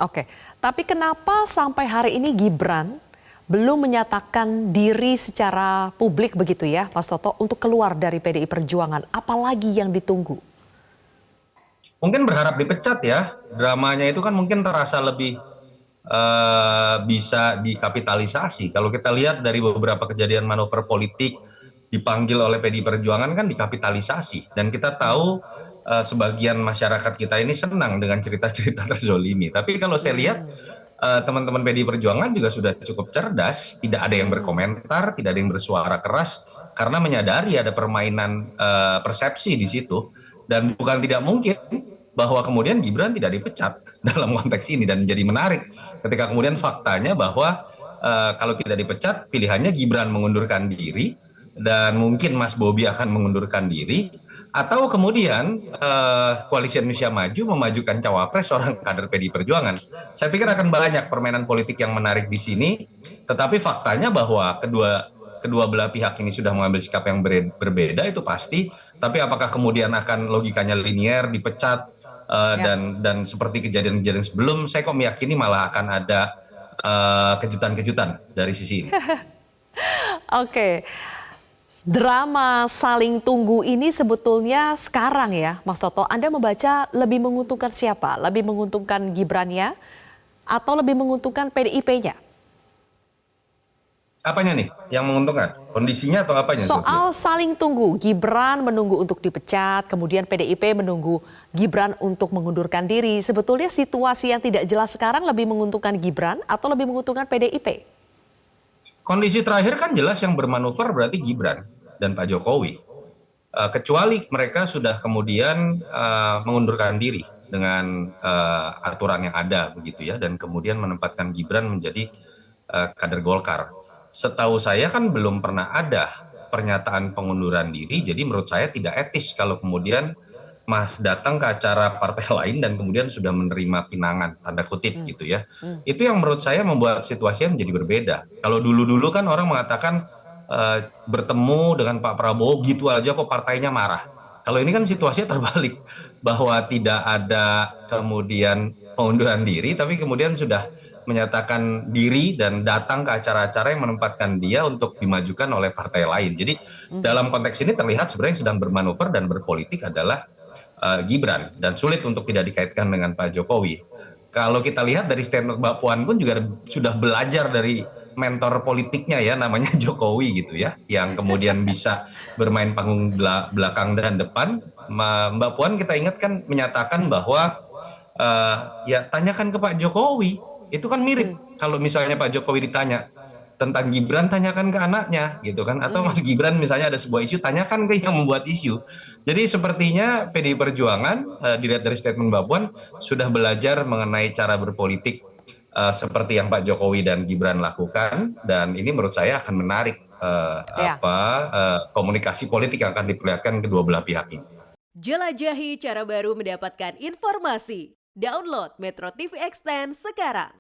Oke, tapi kenapa sampai hari ini Gibran belum menyatakan diri secara publik begitu ya, Mas Toto, untuk keluar dari PDI Perjuangan? Apalagi yang ditunggu? Mungkin berharap dipecat ya. Dramanya itu kan mungkin terasa lebih bisa dikapitalisasi. Kalau kita lihat dari beberapa kejadian manuver politik dipanggil oleh PDI Perjuangan kan dikapitalisasi. Dan kita tahu sebagian masyarakat kita ini senang dengan cerita-cerita terzolimi. Tapi kalau saya lihat Hmm, teman-teman PDI Perjuangan juga sudah cukup cerdas. Tidak ada yang hmm, berkomentar, tidak ada yang bersuara keras karena menyadari ada permainan persepsi di situ. Dan bukan tidak mungkin bahwa kemudian Gibran tidak dipecat dalam konteks ini dan jadi menarik ketika kemudian faktanya bahwa kalau tidak dipecat pilihannya Gibran mengundurkan diri dan mungkin Mas Bobi akan mengundurkan diri atau kemudian koalisi Indonesia Maju memajukan cawapres seorang kader PDI Perjuangan. Saya pikir akan banyak permainan politik yang menarik di sini, tetapi faktanya bahwa kedua belah pihak ini sudah mengambil sikap yang berbeda itu pasti. Tapi apakah kemudian akan logikanya linier dipecat ya. dan seperti kejadian-kejadian sebelum, saya kok meyakini malah akan ada kejutan-kejutan dari sisi ini. Oke, drama saling tunggu ini sebetulnya sekarang ya, Mas Toto, Anda membaca lebih menguntungkan siapa? Lebih menguntungkan Gibrannya atau lebih menguntungkan PDIP-nya? Apanya nih yang menguntungkan? Kondisinya atau apanya sebetulnya? Soal saling tunggu, Gibran menunggu untuk dipecat, kemudian PDIP menunggu Gibran untuk mengundurkan diri. Sebetulnya situasi yang tidak jelas sekarang lebih menguntungkan Gibran atau lebih menguntungkan PDIP? Kondisi terakhir kan jelas yang bermanuver berarti Gibran dan Pak Jokowi. Kecuali mereka sudah kemudian mengundurkan diri dengan aturan yang ada begitu ya, dan kemudian menempatkan Gibran menjadi kader Golkar. Setahu saya kan belum pernah ada pernyataan pengunduran diri, jadi menurut saya tidak etis kalau kemudian Mas datang ke acara partai lain dan kemudian sudah menerima pinangan tanda kutip Hmm, gitu ya. hmm, Itu yang menurut saya membuat situasinya menjadi berbeda. Kalau dulu-dulu kan orang mengatakan bertemu dengan Pak Prabowo gitu aja kok partainya marah. Kalau ini kan situasinya terbalik, bahwa tidak ada kemudian pengunduran diri, tapi kemudian sudah menyatakan diri dan datang ke acara-acara yang menempatkan dia untuk dimajukan oleh partai lain. Jadi mhm. dalam konteks ini terlihat sebenarnya yang sedang bermanuver dan berpolitik adalah Gibran, dan sulit untuk tidak dikaitkan dengan Pak Jokowi. Kalau kita lihat dari statement Mbak Puan pun juga sudah belajar dari mentor politiknya ya, namanya Jokowi gitu ya, yang kemudian bisa bermain panggung belakang dan depan. Mbak Puan kita ingat kan menyatakan bahwa ya tanyakan ke Pak Jokowi, itu kan mirip Hmm, kalau misalnya Pak Jokowi ditanya tentang Gibran, tanyakan ke anaknya gitu kan, atau Mas mhm. Gibran misalnya ada sebuah isu, tanyakan ke yang membuat isu. Jadi sepertinya PDI Perjuangan dilihat dari statement Mbak Puan sudah belajar mengenai cara berpolitik seperti yang Pak Jokowi dan Gibran lakukan, dan ini menurut saya akan menarik Ya. komunikasi politik yang akan diperlihatkan kedua belah pihak ini. Jelajahi cara baru mendapatkan informasi. Download Metro TV Extend sekarang.